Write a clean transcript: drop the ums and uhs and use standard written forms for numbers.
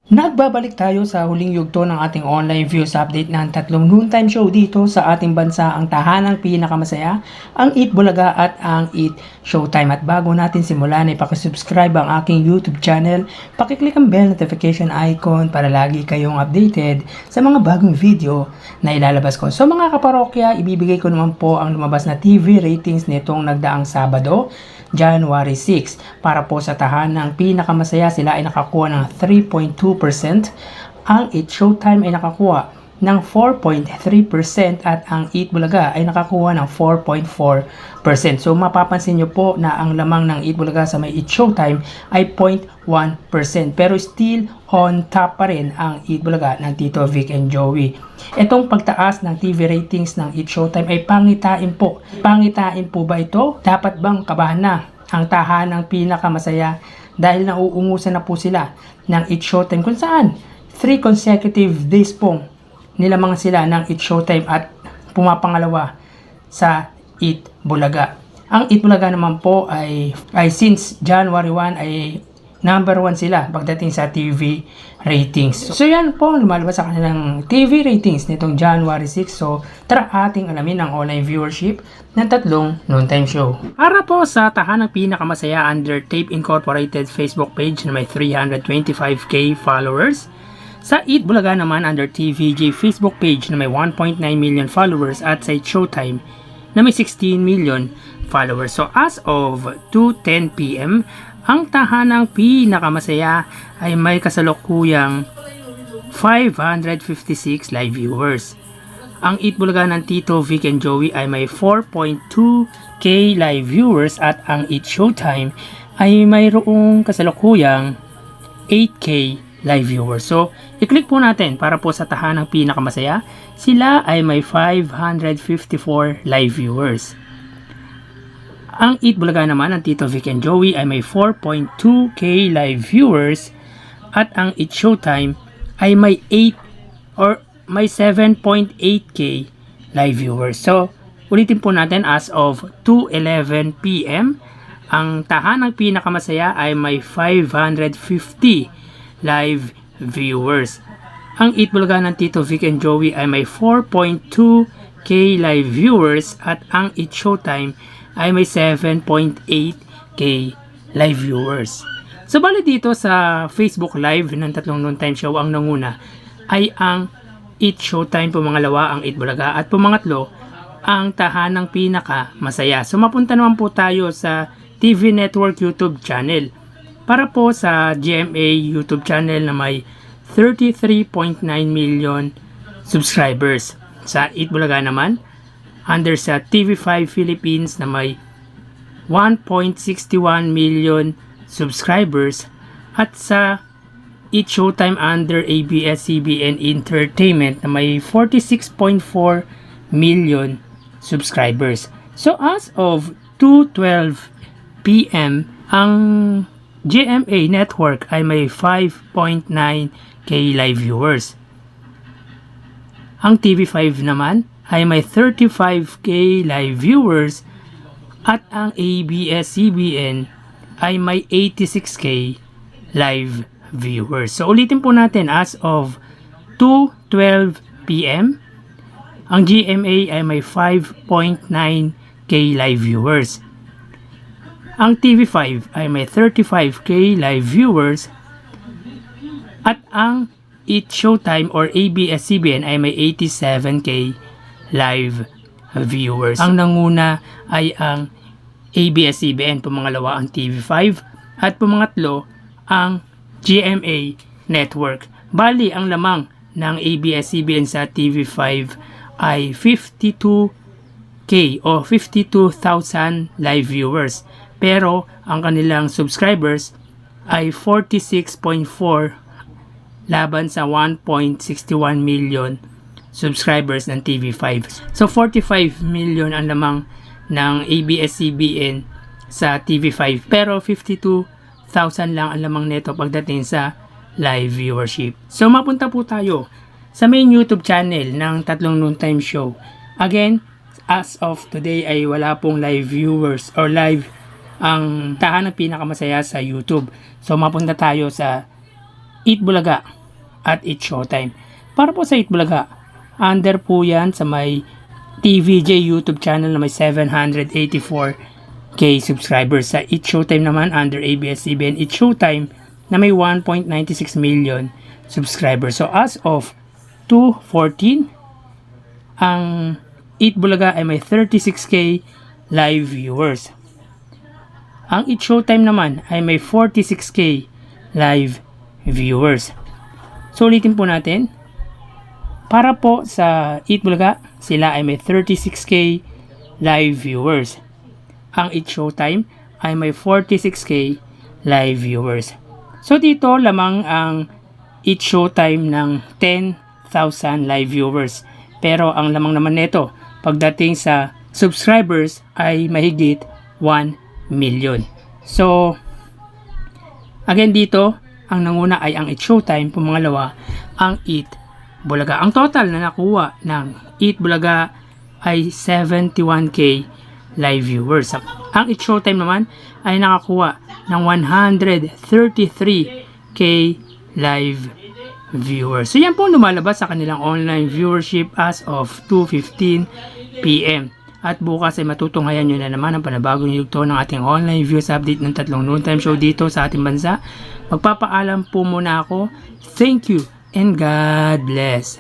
Nagbabalik tayo sa huling yugto ng ating online views update ng tatlong noontime show dito sa ating bansa, ang tahanang pinakamasaya, ang Eat Bulaga at ang Eat Showtime. At bago natin simulan ay pakisubscribe ang aking YouTube channel, pakiclick ang bell notification icon para lagi kayong updated sa mga bagong video na ilalabas ko. So mga kaparokya, ibibigay ko naman po ang lumabas na TV ratings nitong nagdaang Sabado, January 6. Para po sa tahanang pinakamasaya, sila ay nakakuha ng 3.2%, ang Eat Showtime ay nakakuha ng 4.3% at ang Eat Bulaga ay nakakuha ng 4.4%. So mapapansin nyo po na ang lamang ng Eat Bulaga sa may Eat Showtime ay 0.1%, pero still on top pa rin ang Eat Bulaga ng Tito Vic and Joey. Itong pagtaas ng TV ratings ng Eat Showtime ay pangitain po. Pangitain po ba ito? Dapat bang kabahan na ang tahanang pinakamasaya dahil nauungusan na po sila ng Eat Showtime, kung saan 3 consecutive days pong nilamang sila ng Eat Showtime at pumapangalawa sa Eat Bulaga. Ang Eat Bulaga naman po ay since January 1 ay number 1 sila pagdating sa TV ratings. So yan po ang lumalabas sa kanilang TV ratings nitong January 6. So tara ating alamin ang online viewership ng tatlong noontime show. Para po sa tahanang pinakamasaya, under Tape Incorporated Facebook page na may 325k followers. Sa Eat Bulaga naman, under TVJ Facebook page na may 1.9 million followers at sa Eat Showtime na may 16 million followers. So as of 2:10 PM, ang tahanang pinakamasaya ay may kasalukuyang 556 live viewers. Ang Eat Bulaga ng Tito Vic and Joey ay may 4.2k live viewers at ang Eat Showtime ay mayroong kasalukuyang 8k live viewers. So, i-click po natin para po sa tahanang pinakamasaya. Sila ay may 554 live viewers. Ang Eat Bulaga naman ng Tito Vic and Joey ay may 4.2k live viewers at ang Eat Showtime ay may 7.8k live viewers. So, ulitin po natin, as of 2:11 PM, ang tahanang pinakamasaya ay may 550 live viewers. Ang Eat Bulaga ng Tito Vic and Joey ay may 4.2k live viewers at ang Eat Showtime ay may 7.8k live viewers. So bali dito sa Facebook Live ng tatlong noontime show, ang nanguna ay ang Eat Showtime, pumangalawa ang Eat Bulaga at pumangatlo ang tahanang pinaka masaya. So mapunta naman po tayo sa TV Network YouTube channel. Para po sa GMA YouTube channel na may 33.9 million subscribers. Sa Eat Bulaga naman, under sa TV5 Philippines na may 1.61 million subscribers at sa Eat Showtime under ABS-CBN Entertainment na may 46.4 million subscribers. So as of 2:12 PM, ang GMA Network ay may 5.9k live viewers. Ang TV5 naman ay may 35k live viewers at ang ABS-CBN ay may 86k live viewers. So ulitin po natin, as of 2:12 PM, ang GMA ay may 5.9k live viewers. Ang TV5 ay may 35k live viewers at ang Eat Showtime or ABS-CBN ay may 87k live viewers. Ang nanguna ay ang ABS-CBN, pumangalawa ang TV5 at pumangatlo ang GMA Network. Bali, ang lamang ng ABS-CBN sa TV5 ay 52k o 52,000 live viewers. Pero ang kanilang subscribers ay 46.4 laban sa 1.61 million subscribers ng TV5. So 45 million ang lamang ng ABS-CBN sa TV5, pero 52,000 lang ang lamang nito pagdating sa live viewership. So mapunta po tayo sa main YouTube channel ng tatlong noontime show. Again, as of today ay wala pong live viewers or live ang tahanang pinakamasaya sa YouTube. So mapunta tayo sa Eat Bulaga at Eat Showtime. Para po sa Eat Bulaga, under po yan sa may TVJ YouTube channel na may 784k subscribers. Sa Eat Showtime naman, under ABS-CBN Eat Showtime na may 1.96 million subscribers. So as of 2/14, ang Eat Bulaga ay may 36k live viewers. Ang Eat Showtime naman ay may 46k live viewers. So ulitin po natin. Para po sa Eat Bulaga, sila ay may 36k live viewers. Ang Eat Showtime ay may 46k live viewers. So dito lamang ang Eat Showtime ng 10,000 live viewers. Pero ang lamang naman nito pagdating sa subscribers ay mahigit 1 million. So again dito, ang nanguna ay ang Eat Showtime, pumangalawa ang Eat Bulaga. Ang total na nakuha ng Eat Bulaga ay 71k live viewers. Ang Eat Showtime naman ay nakakuha ng 133k live viewers. So yan po lumalabas sa kanilang online viewership as of 2:15 PM. At bukas ay matutunghayan nyo na naman ang panibagong yugto ng ating online views update ng tatlong noontime show dito sa ating bansa. Magpapaalam po muna ako. Thank you and God bless.